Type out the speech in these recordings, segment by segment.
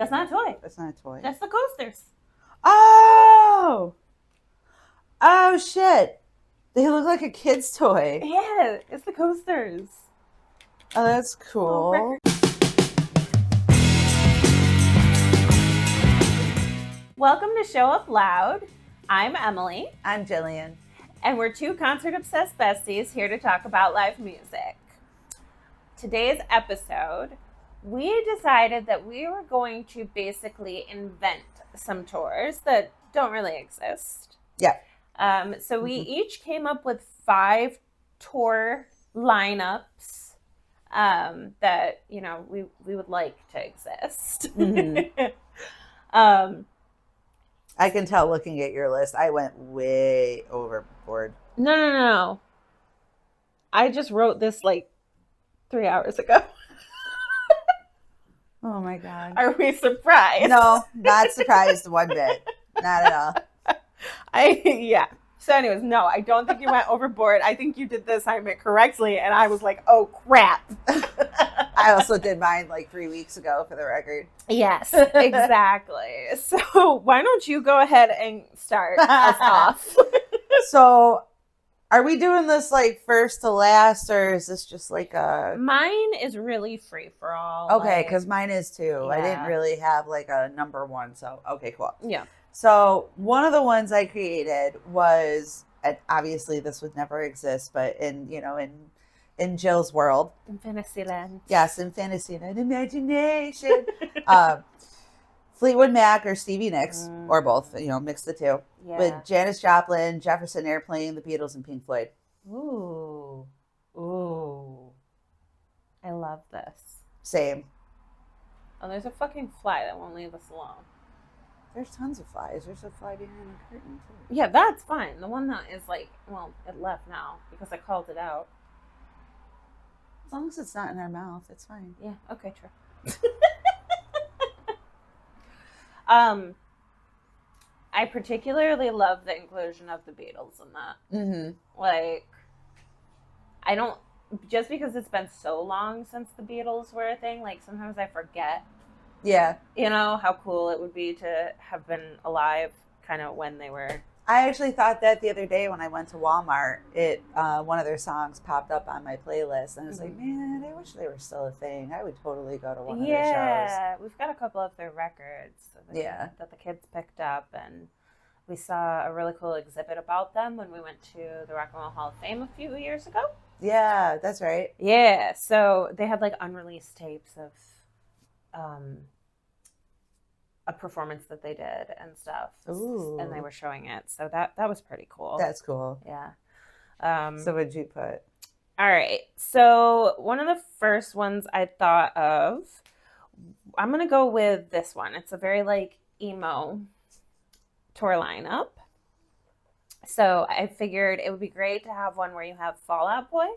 That's not a toy. That's not a toy. That's the coasters. Oh! Oh, shit. They look like a kid's toy. Yeah, it's the coasters. Oh, that's cool. Welcome to Show Up Loud. I'm Emily. I'm Jillian. And we're two concert-obsessed besties here to talk about live music. Today's episode, we decided that we were going to basically invent some tours that don't really exist. Yeah. So we each came up with 5 tour lineups that, you know, we would like to exist. I can tell looking at your list, I went way overboard. No. I just wrote this like 3 hours ago. Oh my God. Are we surprised? No, not surprised one bit. Not at all. Yeah. So anyways, no, I don't think you went overboard. I think you did the assignment correctly. And I was like, oh, crap. I also did mine like 3 weeks ago for the record. Yes, exactly. So why don't you go ahead and start us off? So are we doing this like first to last, or is this just like a... Mine is really free for all. Okay, because mine is too. I didn't really have like a number one. So, okay, cool. Yeah. So one of the ones I created was, and obviously this would never exist, but in Jill's world. In Fantasyland. Yes, in Fantasyland. Imagination. Fleetwood Mac or Stevie Nicks, or both, mix the two. Yeah. With Janis Joplin, Jefferson Airplane, the Beatles, and Pink Floyd. Ooh. I love this. Same. Oh, there's a fucking fly that won't leave us alone. There's tons of flies. There's a fly behind the curtain, too. Yeah, that's fine. The one that is like, well, it left now because I called it out. As long as it's not in our mouth, it's fine. Yeah, okay, true. I particularly love the inclusion of the Beatles in that. Mm-hmm. Like, I don't, just because it's been so long since the Beatles were a thing, like sometimes I forget. Yeah. How cool it would be to have been alive kind of when they were. I actually thought that the other day when I went to Walmart, one of their songs popped up on my playlist, and I was like, man, I wish they were still a thing. I would totally go to one of their shows. Yeah, we've got a couple of their records that the kids picked up, and we saw a really cool exhibit about them when we went to the Rock and Roll Hall of Fame a few years ago. Yeah, that's right. Yeah, so they had like unreleased tapes of a performance that they did and stuff. Ooh. And they were showing it. So that was pretty cool. That's cool. Yeah. So what'd you put? All right. So one of the first ones I thought of, I'm going to go with this one. It's a very like emo tour lineup. So I figured it would be great to have one where you have Fall Out Boy,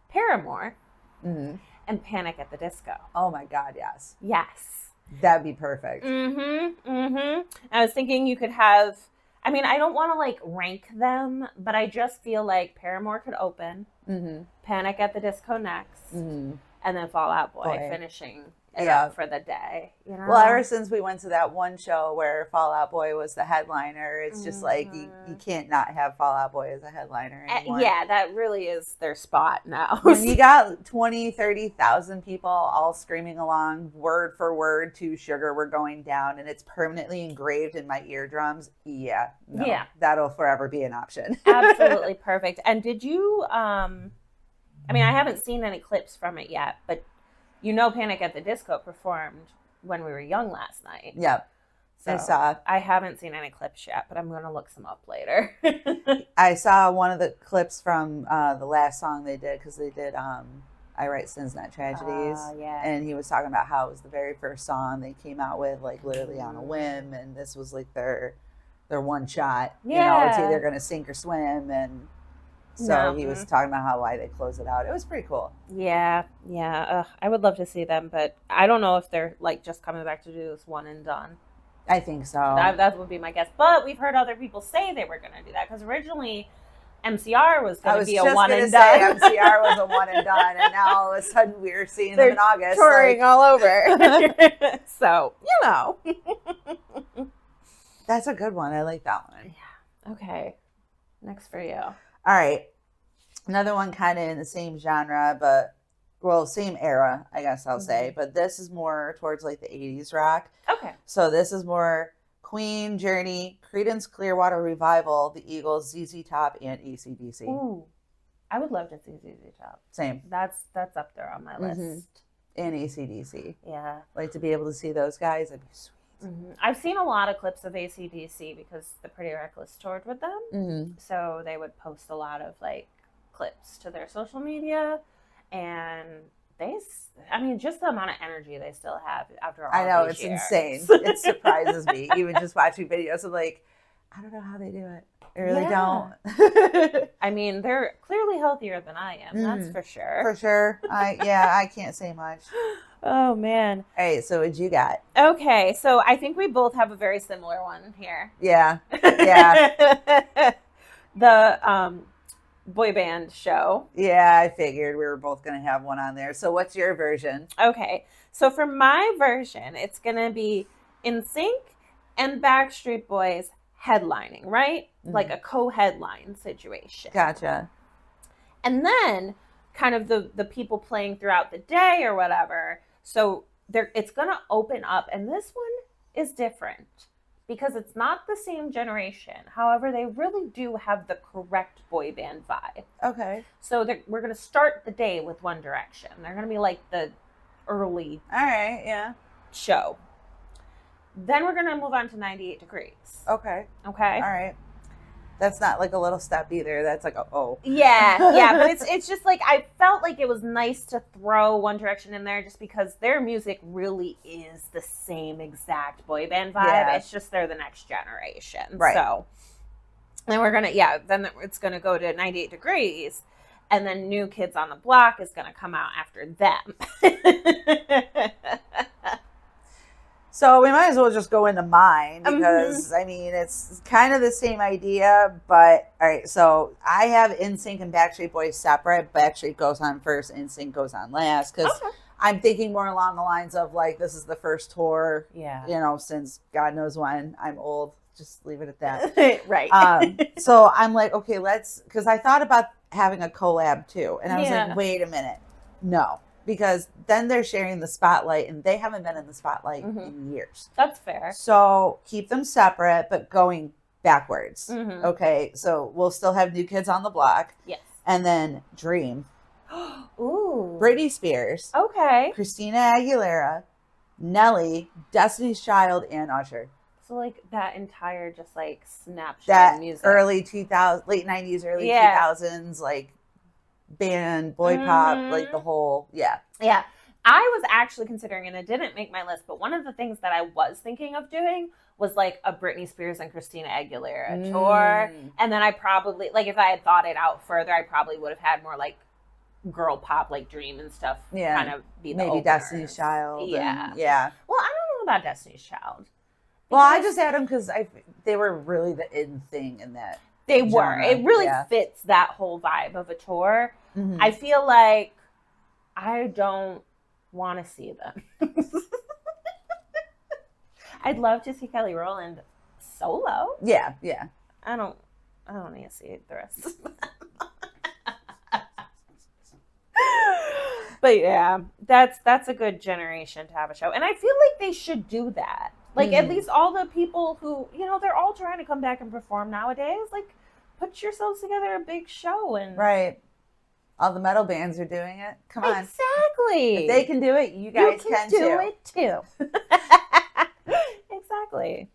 Paramore, and Panic at the Disco. Oh my God, yes. Yes. That'd be perfect. I was thinking you could have, I mean, I don't want to like rank them, but I just feel like Paramore could open, Panic at the Disco next, and then Fall Out Boy finishing it up for the day. Well, ever since we went to that one show where Fall Out Boy was the headliner, it's just like you can't not have Fall Out Boy as a headliner anymore. Yeah, that really is their spot now. When you got 20, 30,000 people all screaming along word for word to Sugar We're Going Down, and it's permanently engraved in my eardrums, that'll forever be an option. Absolutely perfect. And did you, I mean, I haven't seen any clips from it yet, but Panic at the Disco performed when we were young last night. Yep. So I saw. I haven't seen any clips yet, but I'm going to look some up later. I saw one of the clips from the last song they did, because they did I Write Sins Not Tragedies. Yeah. And he was talking about how it was the very first song they came out with, like literally on a whim, and this was like their one shot. Yeah. It's either going to sink or swim, and so he was talking about why they close it out. It was pretty cool. Yeah. I would love to see them, but I don't know if they're like just coming back to do this one and done. I think so. That would be my guess. But we've heard other people say they were going to do that, because originally MCR was going to be a one and done. done. MCR was a one and done, and now all of a sudden we're seeing them in August. Touring all over. So, That's a good one. I like that one. Yeah. Okay. Next for you. All right. Another one kind of in the same genre, but, well, same era, I guess I'll say. But this is more towards like the 80s rock. Okay. So this is more Queen, Journey, Creedence Clearwater Revival, the Eagles, ZZ Top, and AC/DC. Ooh. I would love to see ZZ Top. Same. That's up there on my list. And AC/DC. Yeah. Like to be able to see those guys, that'd be sweet. I've seen a lot of clips of AC/DC because the Pretty Reckless toured with them. So they would post a lot of like clips to their social media, and just the amount of energy they still have after all I know, these it's years. insane. It surprises me. Even just watching videos of like, I don't know how they do it. I really don't. I mean, they're clearly healthier than I am. That's for sure. For sure. I can't say much. Oh, man. All right, so what you got? Okay, so I think we both have a very similar one here. Yeah. Yeah. The boy band show. Yeah, I figured we were both going to have one on there. So what's your version? Okay, so for my version, it's going to be NSYNC and Backstreet Boys headlining, right? Like a co-headline situation. Gotcha. And then kind of the people playing throughout the day or whatever. So it's going to open up. And this one is different because it's not the same generation. However, they really do have the correct boy band vibe. Okay. So we're going to start the day with One Direction. They're going to be like the early All right, yeah. show. Then we're going to move on to 98 Degrees. Okay. Okay? All right. That's not like a little step either. That's like Yeah, but it's just like I felt like it was nice to throw One Direction in there just because their music really is the same exact boy band vibe. Yeah. It's just they're the next generation. Right. So then then it's gonna go to 98 Degrees, and then New Kids on the Block is gonna come out after them. So we might as well just go into mine because, I mean, it's kind of the same idea, but, all right, so I have NSYNC and Backstreet Boys separate. Backstreet goes on first, NSYNC goes on last, because I'm thinking more along the lines of, like, this is the first tour, since God knows when. I'm old. Just leave it at that. Right. So I'm like, okay, because I thought about having a collab, too, and I was like, wait a minute. No. Because then they're sharing the spotlight, and they haven't been in the spotlight in years. That's fair. So keep them separate, but going backwards. Okay, so we'll still have New Kids on the Block. Yes. And then Dream. Ooh. Britney Spears. Okay. Christina Aguilera. Nelly. Destiny's Child, and Usher. So like that entire just like snapshot That of music. early 2000s, late 90s, early 2000s, like band, boy pop, like the whole, Yeah. I was actually considering, and it didn't make my list, but one of the things that I was thinking of doing was like a Britney Spears and Christina Aguilera tour. And then I probably, like if I had thought it out further, I probably would have had more like girl pop, like Dream and stuff kind of be the maybe openers. Destiny's Child. Yeah. Yeah. Well, I don't know about Destiny's Child. Well, I just had them because they were really the in thing in that. They were. genre. It really fits that whole vibe of a tour. Mm-hmm. I feel like I don't want to see them. I'd love to see Kelly Rowland solo. Yeah. I don't need to see the rest of them. But yeah, that's a good generation to have a show. And I feel like they should do that. Like at least all the people who, they're all trying to come back and perform nowadays. Like put yourselves together a big show and right. All the metal bands are doing it. Come on. Exactly. If they can do it, you guys can do it too. Exactly.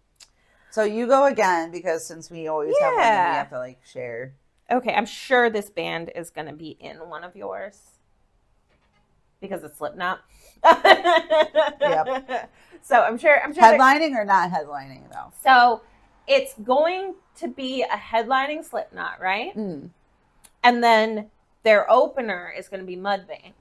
So you go again because since we always have one that we have to like share. Okay, I'm sure this band is going to be in one of yours because it's Slipknot. Yep. So I'm sure headlining or not headlining though. So it's going to be a headlining Slipknot, right? And then their opener is going to be Mudvayne.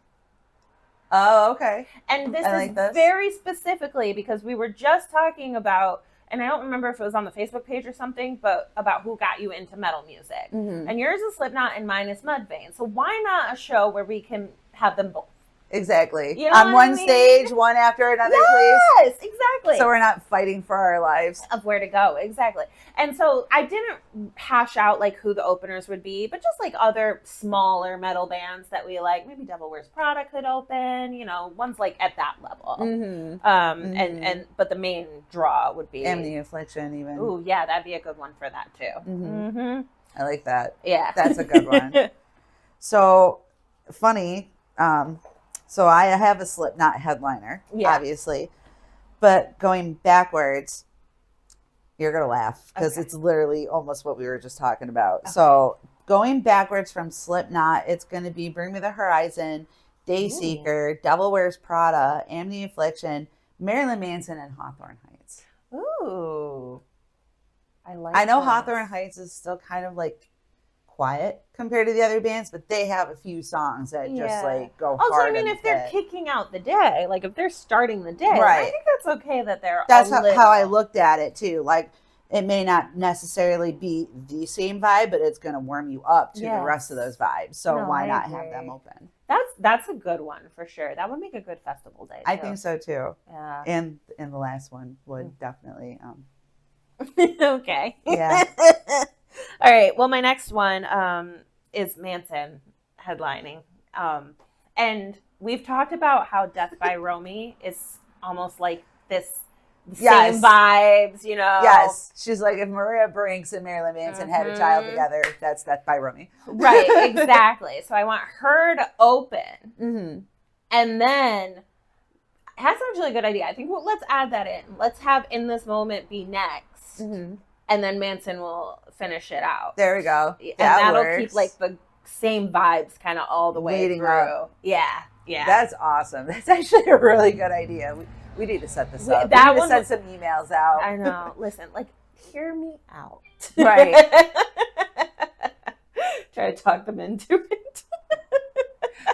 Oh, okay. And this is very specifically because we were just talking about and I don't remember if it was on the Facebook page or something, but about who got you into metal music. Mm-hmm. And yours is Slipknot and mine is Mudvayne. So why not a show where we can have them both? Exactly. You know on one I mean? stage, one after another, yes, please. Yes, exactly. So we're not fighting for our lives. Of where to go, exactly. And so I didn't hash out like who the openers would be, but just like other smaller metal bands that we like. Maybe Devil Wears Prada could open, you know, ones like at that level. Mm-hmm. And but the main draw would be Amity Affliction, even. Ooh, yeah, that'd be a good one for that too. Mm-hmm. Mm-hmm. I like that. Yeah, that's a good one. So funny. So I have a Slipknot headliner, obviously, but going backwards, you're going to laugh because it's literally almost what we were just talking about. Okay. So going backwards from Slipknot, it's going to be Bring Me the Horizon, Dayseeker, Devil Wears Prada, Amity Affliction, Marilyn Manson, and Hawthorne Heights. Ooh. I know Hawthorne Heights is still kind of like quiet compared to the other bands, but they have a few songs that just like go hard. Also, I mean, if they're kicking out the day, like if they're starting the day, right. I think that's okay that they're. That's how I looked at it too. Like it may not necessarily be the same vibe, but it's going to warm you up to the rest of those vibes. So why not have them open? That's a good one for sure. That would make a good festival day. I think so too. Yeah. And the last one would definitely. Okay. Yeah. All right. Well, my next one is Manson headlining. And we've talked about how Death by Romy is almost like this same vibes, you know? Yes. She's like, if Maria Brinks and Marilyn Manson had a child together, that's Death by Romy. Right. Exactly. So I want her to open. Mm-hmm. And then that's actually a good idea. I think let's add that in. Let's have In This Moment be next. Mm-hmm. And then Manson will finish it out. There we go. And that'll keep like the same vibes kind of all the way leading through. Up. Yeah. Yeah. That's awesome. That's actually a really good idea. We need to set this up. We need to send some emails out. I know. Listen, like, hear me out. Right. Try to talk them into it.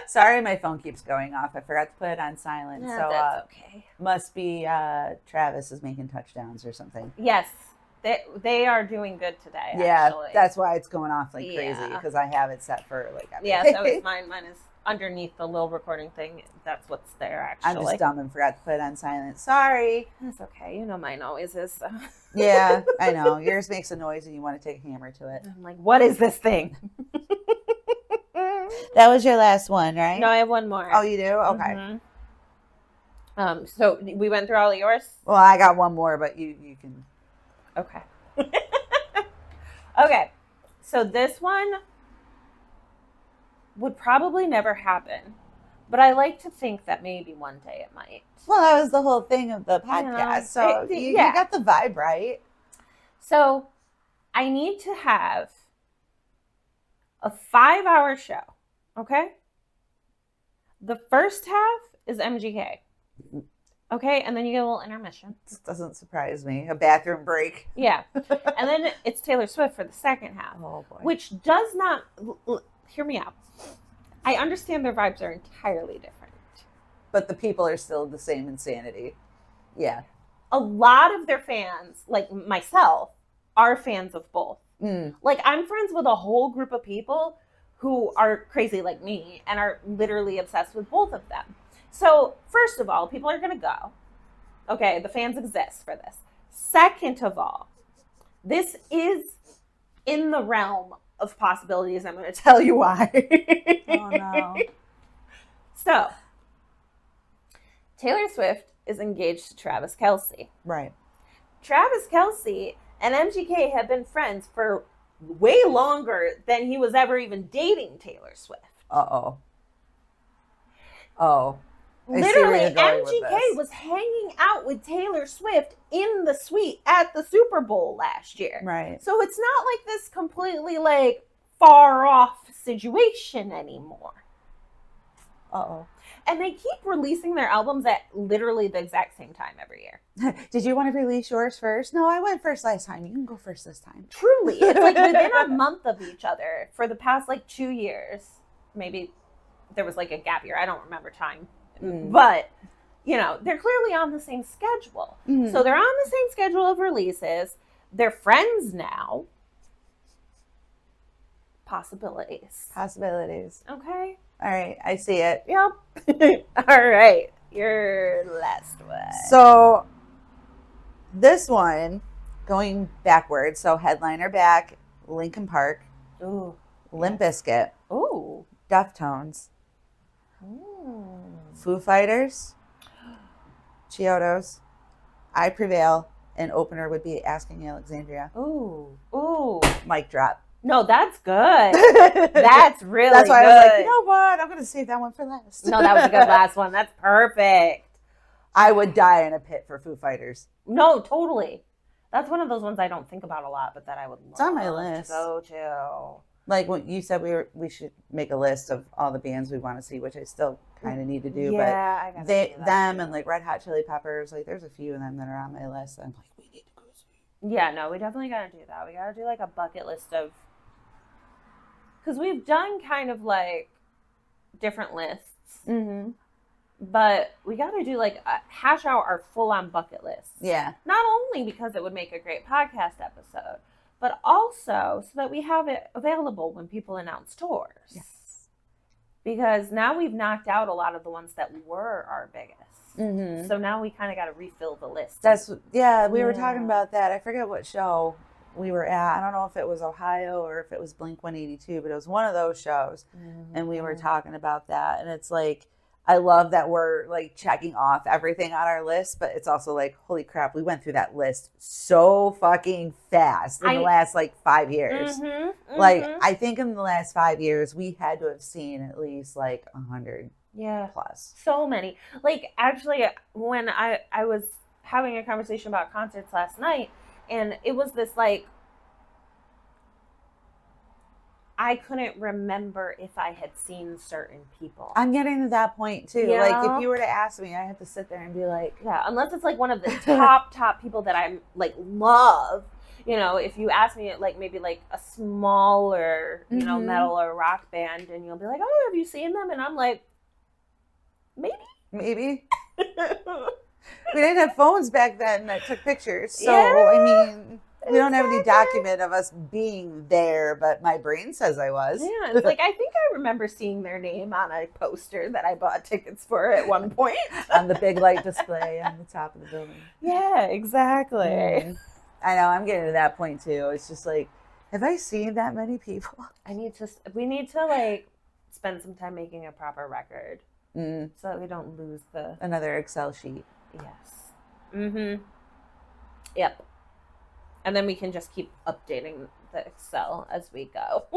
Sorry, my phone keeps going off. I forgot to put it on silent. Yeah, so that's okay. Must be Travis is making touchdowns or something. Yes. They are doing good today, yeah, actually. That's why it's going off like crazy, because I have it set for like everything. Yeah, so it's mine. Mine is underneath the little recording thing. That's what's there, actually. I'm just dumb and forgot to put it on silent. Sorry. That's okay. You know mine always is. So. Yeah, I know. Yours makes a noise and you want to take a hammer to it. I'm like, what is this thing? That was your last one, right? No, I have one more. Oh, you do? Okay. Mm-hmm. So we went through all of yours? Well, I got one more, but you can... Okay. Okay. So this one would probably never happen, but I like to think that maybe one day it might. Well, that was the whole thing of the podcast. So you got the vibe right. So I need to have a 5-hour show. Okay. The first half is MGK. Okay, and then you get a little intermission. This doesn't surprise me. A bathroom break. Yeah. And then it's Taylor Swift for the second half. Oh, boy. Which does not... Hear me out. I understand their vibes are entirely different. But the people are still the same insanity. Yeah. A lot of their fans, like myself, are fans of both. Mm. Like, I'm friends with a whole group of people who are crazy like me and are literally obsessed with both of them. So, first of all, people are going to go. Okay, the fans exist for this. Second of all, this is in the realm of possibilities. I'm going to tell you why. Oh, no. So, Taylor Swift is engaged to Travis Kelce. Right. Travis Kelce and MGK have been friends for way longer than he was ever even dating Taylor Swift. Uh-oh. Oh. Literally, MGK was hanging out with Taylor Swift in the suite at the Super Bowl last year. Right. So it's not like this completely like far off situation anymore. Uh-oh. And they keep releasing their albums at literally the exact same time every year. Did you want to release yours first? No, I went first last time. You can go first this time. Truly. It's like within a month of each other for the past like 2 years. Maybe there was like a gap year. I don't remember time. But they're clearly on the same schedule. Mhm. So they're on the same schedule of releases. They're friends now. Possibilities. Okay. All right, I see it. Yep. All right. Your last one. So this one, going backwards, so headliner back, Linkin Park, Ooh. Limp Bizkit, Ooh. Deftones, Ooh. Foo Fighters, Chiodos, I Prevail, and opener would be Asking Alexandria. Ooh. Ooh. Mic drop. No, that's good. That's really That's why good. I was like, you know what? I'm going to save that one for last. No, that was a good last one. That's perfect. I would die in a pit for Foo Fighters. No, totally. That's one of those ones I don't think about a lot, but that I would love It's on my list. to go to. Like when you said we should make a list of all the bands we want to see, which I still kind of need to do. Yeah, I but gotta they, do that them, too. and like Red Hot Chili Peppers, like there's a few of them that are on my list. I'm like, we need to go see. Yeah, no, we definitely gotta do that. We gotta do like a bucket list of, because we've done kind of like different lists, Mm-hmm. but we gotta do like hash out our full-on bucket list. Yeah. Not only because it would make a great podcast episode, but also so that we have it available when people announce tours. Yes. Because now we've knocked out a lot of the ones that were our biggest. Mm-hmm. So now we kind of got to refill the list. We were talking about that. I forget what show we were at. I don't know if it was Ohio or if it was Blink 182, but it was one of those shows. Mm-hmm. And we were talking about that. And it's like, I love that we're like checking off everything on our list, but it's also like, holy crap, we went through that list so fucking fast in the last like 5 years. Mm-hmm. Like, I think in the last 5 years, we had to have seen at least like 100 plus. So many. Like, actually, when I was having a conversation about concerts last night, and it was this like, I couldn't remember if I had seen certain people. I'm getting to that point too. Yeah. Like, if you were to ask me, I have to sit there and be like, yeah, unless it's like one of the top people that I'm like love. If you ask me like maybe like a smaller, Mhm. metal or rock band, and you'll be like, oh, have you seen them? And I'm like, maybe. We didn't have phones back then that took pictures. So, Yeah, I mean, we don't have any document of us being there, but my brain says I was. Yeah, it's like, I think I remember seeing their name on a poster that I bought tickets for at one point. On the big light display on the top of the building. Yeah, exactly. Mm. I know, I'm getting to that point too. It's just like, have I seen that many people? We need to like spend some time making a proper record Mm. so that we don't lose the, Another Excel sheet. yes. Mm-hmm. Yep. And then we can just keep updating the Excel as we go.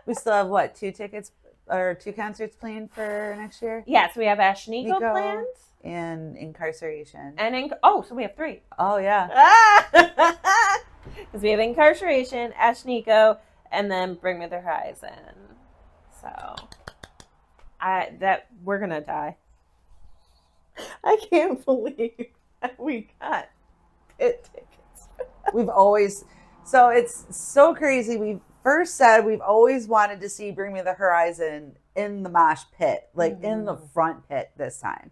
We still have what, 2 concerts planned for next year? Yes, we have Ashnico Nico. planned. And Incarceration. And so we have 3. Oh, yeah. Because we have Incarceration, Ashnico, and then Bring Me the Horizon. So we're gonna die. I can't believe that we got pit tickets. We've always, so it's so crazy. We first said we've always wanted to see Bring Me the Horizon in the mosh pit, like in the front pit this time.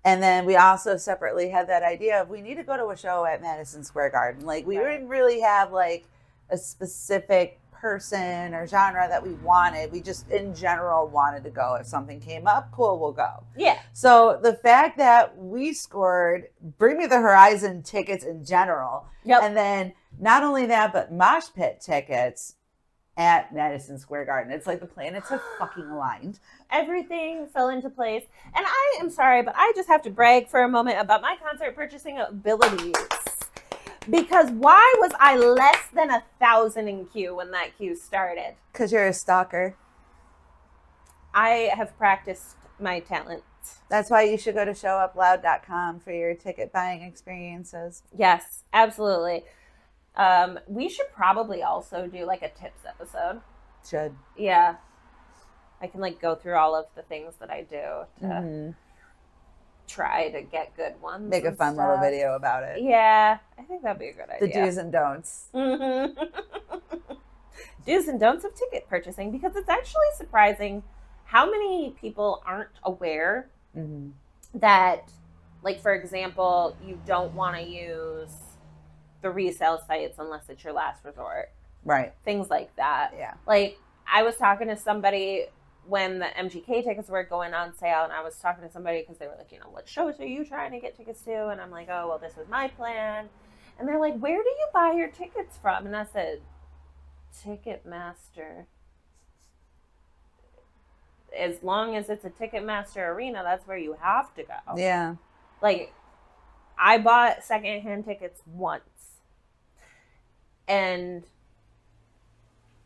And then we also separately had that idea of we need to go to a show at Madison Square Garden. Like, we didn't really have like a specific person or genre that we wanted. We just in general wanted to go. If something came up, cool, we'll go. Yeah. So the fact that we scored Bring Me the Horizon tickets in general, Yep. and then not only that, but mosh pit tickets at Madison Square Garden. It's like the planets have fucking aligned. Everything fell into place. And I am sorry, but I just have to brag for a moment about my concert purchasing abilities. Because why was I less than 1,000 in queue when that queue started? Because you're a stalker. I have practiced my talent. That's why you should go to showuploud.com for your ticket buying experiences. Yes, absolutely. We should probably also do like a tips episode. Should. Yeah. I can like go through all of the things that I do to try to get good ones. Make a fun little video about it. Yeah, I think that'd be a good idea. The do's and don'ts. Mm-hmm. Do's and don'ts of ticket purchasing, because it's actually surprising how many people aren't aware that, like, for example, you don't want to use the resale sites unless it's your last resort. Right. Things like that. Yeah. Like, I was talking to somebody when the MGK tickets were going on sale, and I was talking to somebody because they were like, what shows are you trying to get tickets to? And I'm like, oh, well, this was my plan. And they're like, where do you buy your tickets from? And I said, Ticketmaster. As long as it's a Ticketmaster arena, that's where you have to go. Yeah. Like, I bought secondhand tickets once, and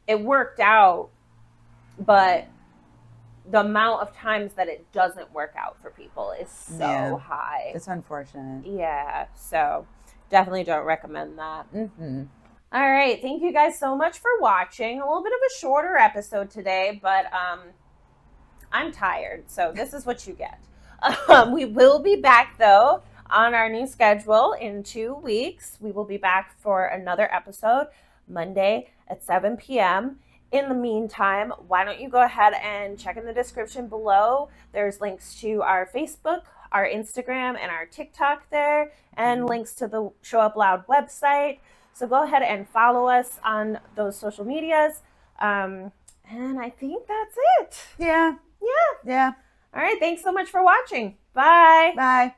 it worked out, but the amount of times that it doesn't work out for people is so high. It's unfortunate. Yeah, so definitely don't recommend that. Mm-hmm. All right, thank you guys so much for watching. A little bit of a shorter episode today, but I'm tired, so this is what you get. We will be back, though, on our new schedule in 2 weeks. We will be back for another episode Monday at 7 p.m. In the meantime, why don't you go ahead and check in the description below. There's links to our Facebook, our Instagram, and our TikTok there, and links to the Show Up Loud website. So go ahead and follow us on those social medias. And I think that's it. Yeah. Yeah. Yeah. All right. Thanks so much for watching. Bye. Bye.